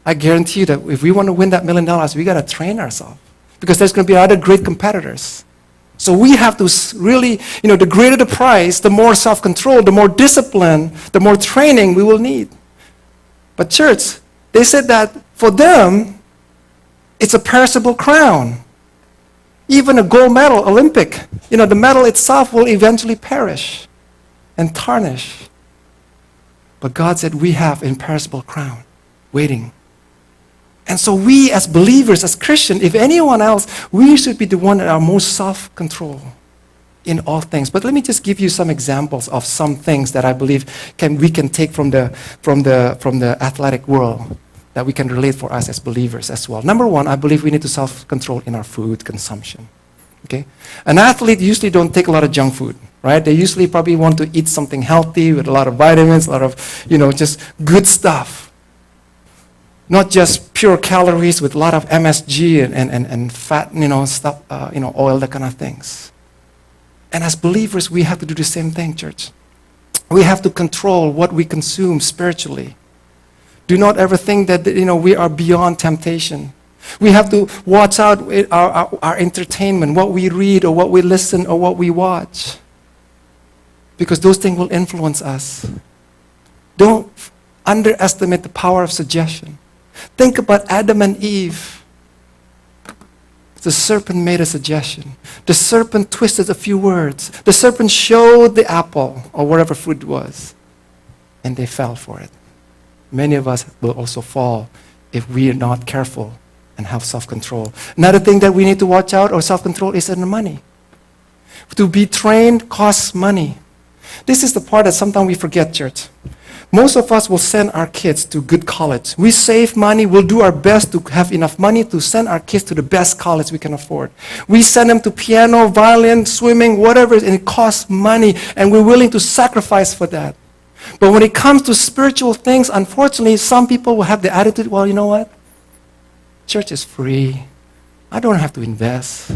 I guarantee you that if we want to win that $1 million, we got to train ourselves because there's going to be other great competitors. So we have to really, the greater the prize, the more self-control, the more discipline, the more training we will need. But church, they said that for them, it's a perishable crown. Even a gold medal, Olympic, the medal itself will eventually perish and tarnish. But God said we have an imperishable crown waiting. And so we as believers, as Christians, if anyone else, we should be the one that are most self-control in all things. But let me just give you some examples of some things that I believe we can take from the athletic world that we can relate for us as believers as well. Number one, I believe we need to self-control in our food consumption. Okay? An athlete usually don't take a lot of junk food, right? They usually probably want to eat something healthy with a lot of vitamins, a lot of, just good stuff. Not just pure calories with a lot of MSG and fat, stuff, oil, that kind of things. And as believers, we have to do the same thing, church. We have to control what we consume spiritually. Do not ever think that, we are beyond temptation. We have to watch out with our entertainment, what we read or what we listen or what we watch. Because those things will influence us. Don't underestimate the power of suggestion. Think about Adam and Eve. The serpent made a suggestion. The serpent twisted a few words. The serpent showed the apple or whatever fruit it was. And they fell for it. Many of us will also fall if we are not careful and have self-control. Another thing that we need to watch out or self-control is in the money. To be trained costs money. This is the part that sometimes we forget, church. Most of us will send our kids to good college. We save money. We'll do our best to have enough money to send our kids to the best college we can afford. We send them to piano, violin, swimming, whatever, and it costs money, and we're willing to sacrifice for that. But when it comes to spiritual things, unfortunately, some people will have the attitude, well, you know what? Church is free. I don't have to invest.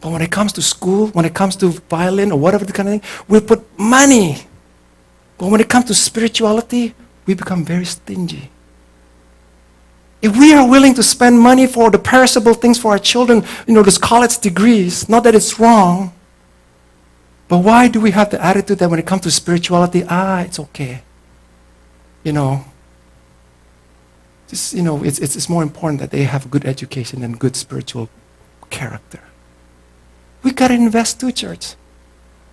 But when it comes to school, when it comes to violin or whatever the kind of thing, we put money. But when it comes to spirituality, we become very stingy. If we are willing to spend money for the perishable things for our children, those college degrees, not that it's wrong, but why do we have the attitude that when it comes to spirituality, it's okay? It's more important that they have good education and good spiritual character. We got to invest too, church.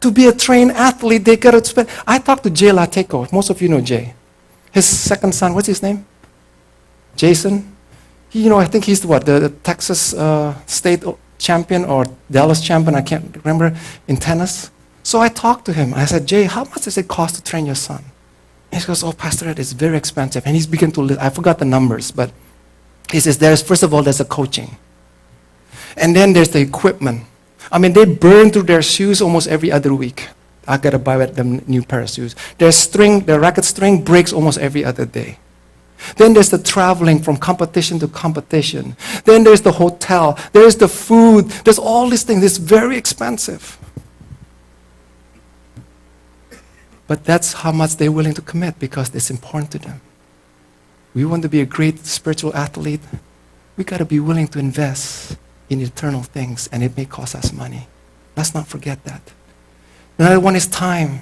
To be a trained athlete, they got to spend. I talked to Jay Lateco. Most of you know Jay. His second son, what's his name? Jason. I think he's the Texas state champion or Dallas champion, I can't remember, in tennis. So I talked to him. I said, Jay, how much does it cost to train your son? And he goes, Pastor Ed, it's very expensive. And he's begun to list. I forgot the numbers, but he says, first of all, there's the coaching. And then there's the equipment. They burn through their shoes almost every other week. I got to buy them new pair of shoes. Their racket string breaks almost every other day. Then there's the traveling from competition to competition. Then there's the hotel. There's the food. There's all these things. It's very expensive. But that's how much they're willing to commit because it's important to them. We want to be a great spiritual athlete. We got to be willing to invest in eternal things, and it may cost us money. Let's not forget that. Another one is time.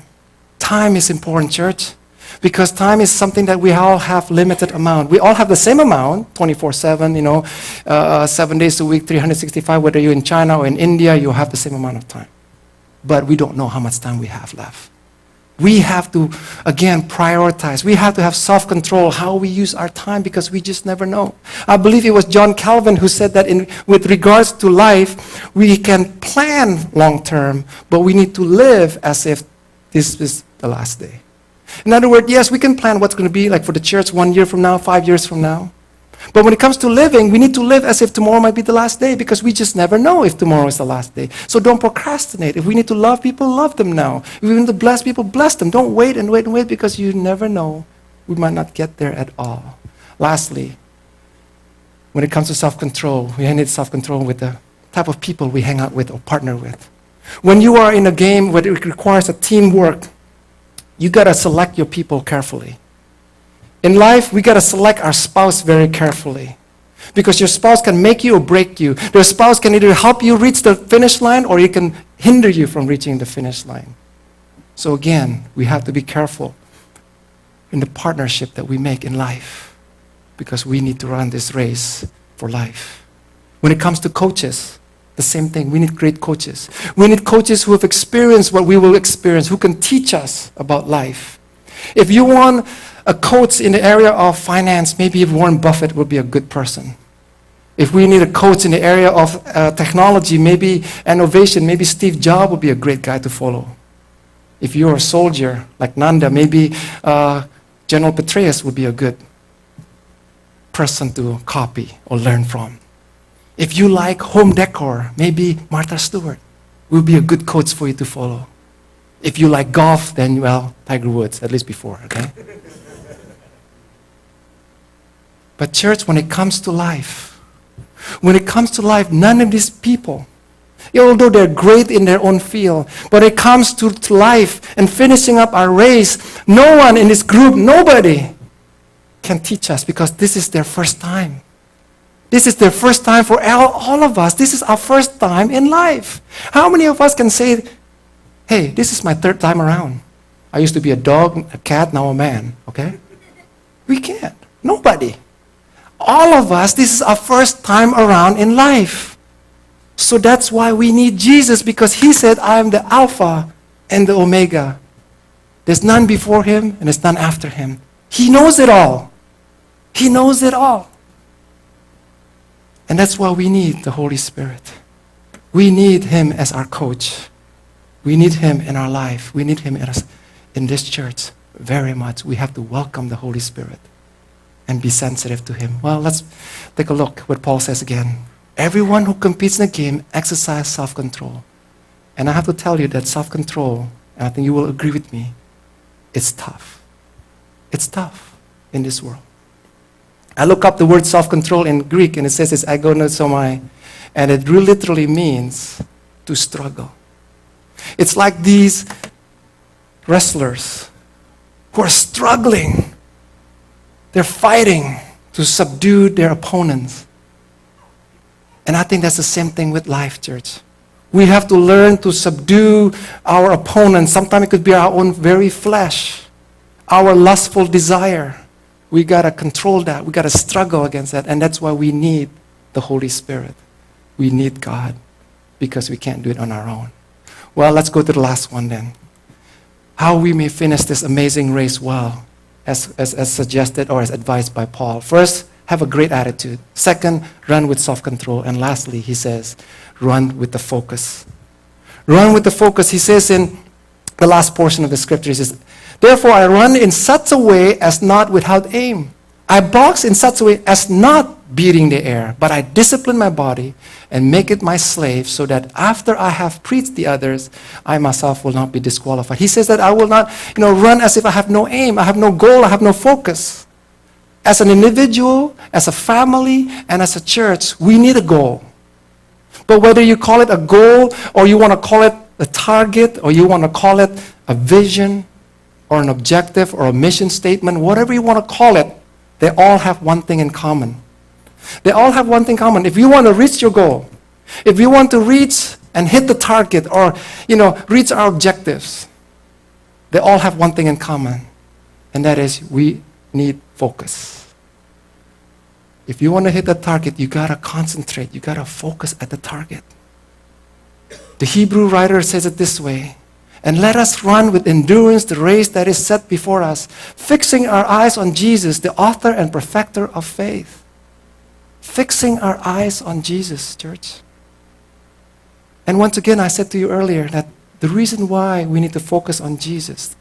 Time is important, church, because time is something that we all have limited amount. We all have the same amount, 24/7, 7 days a week, 365, whether you're in China or in India, you have the same amount of time. But we don't know how much time we have left. We have to, again, prioritize. We have to have self-control how we use our time because we just never know. I believe it was John Calvin who said that with regards to life, we can plan long-term, but we need to live as if this is the last day. In other words, yes, we can plan what's going to be like for the church 1 year from now, 5 years from now. But when it comes to living, we need to live as if tomorrow might be the last day because we just never know if tomorrow is the last day. So don't procrastinate. If we need to love people, love them now. If we need to bless people, bless them. Don't wait and wait and wait because you never know. We might not get there at all. Lastly, when it comes to self-control, we need self-control with the type of people we hang out with or partner with. When you are in a game where it requires a teamwork, you got to select your people carefully. In life, we got to select our spouse very carefully. Because your spouse can make you or break you. Your spouse can either help you reach the finish line or it can hinder you from reaching the finish line. So again, we have to be careful in the partnership that we make in life because we need to run this race for life. When it comes to coaches, the same thing. We need great coaches. We need coaches who have experienced what we will experience, who can teach us about life. If you want a coach in the area of finance, maybe Warren Buffett would be a good person. If we need a coach in the area of technology, maybe innovation, maybe Steve Jobs would be a great guy to follow. If you're a soldier like Nanda, maybe General Petraeus would be a good person to copy or learn from. If you like home decor, maybe Martha Stewart will be a good coach for you to follow. If you like golf, then, well, Tiger Woods, at least before, okay? But church, when it comes to life, none of these people, although they're great in their own field, but it comes to life and finishing up our race, no one in this group, nobody can teach us because this is their first time. This is their first time for all of us. This is our first time in life. How many of us can say, hey, this is my third time around. I used to be a dog, a cat, now a man, okay? We can't. Nobody. All of us, this is our first time around in life. So that's why we need Jesus, because he said, I am the Alpha and the Omega. There's none before him and there's none after him. He knows it all. He knows it all. And that's why we need the Holy Spirit. We need him as our coach. We need him in our life. We need him in this church very much. We have to welcome the Holy Spirit and be sensitive to him. Well, let's take a look what Paul says again. Everyone who competes in a game exercises self-control. And I have to tell you that self-control, and I think you will agree with me, it's tough. It's tough in this world. I look up the word self-control in Greek, and it says it's agonosomai, and it literally means to struggle. It's like these wrestlers who are struggling. They're fighting to subdue their opponents. And I think that's the same thing with life, church. We have to learn to subdue our opponents. Sometimes it could be our own very flesh, our lustful desire. We got to control that. We got to struggle against that. And that's why we need the Holy Spirit. We need God because we can't do it on our own. Well, let's go to the last one then. How we may finish this amazing race well, as suggested or as advised by Paul. First, have a great attitude. Second, run with self-control. And lastly, he says, run with the focus. Run with the focus. He says in the last portion of the scripture, he says, therefore I run in such a way as not without aim. I box in such a way as not beating the air, but I discipline my body and make it my slave so that after I have preached the others, I myself will not be disqualified. He says that I will not, run as if I have no aim, I have no goal, I have no focus. As an individual, as a family, and as a church, we need a goal. But whether you call it a goal, or you want to call it a target, or you want to call it a vision, or an objective, or a mission statement, whatever you want to call it, they all have one thing in common. They all have one thing in common. If you want to reach your goal, if you want to reach and hit the target, or reach our objectives, they all have one thing in common, and that is we need focus. If you want to hit the target, you got to concentrate. You got to focus at the target. The Hebrew writer says it this way, and let us run with endurance the race that is set before us, fixing our eyes on Jesus, the author and perfecter of faith. Fixing our eyes on Jesus, church. And once again, I said to you earlier that the reason why we need to focus on Jesus,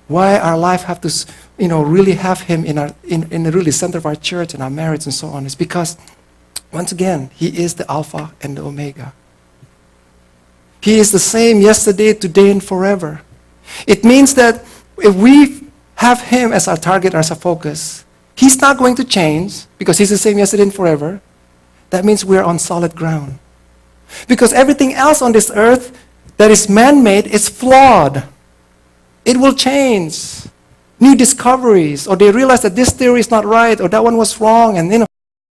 why our life have to, really have him in the really center of our church and our marriage and so on, is because, once again, he is the Alpha and the Omega. He is the same yesterday, today, and forever. It means that if we have him as our target, as our focus, he's not going to change because he's the same yesterday and forever. That means we're on solid ground. Because everything else on this earth that is man-made is flawed. It will change. new discoveries, or they realize that this theory is not right, or that one was wrong, and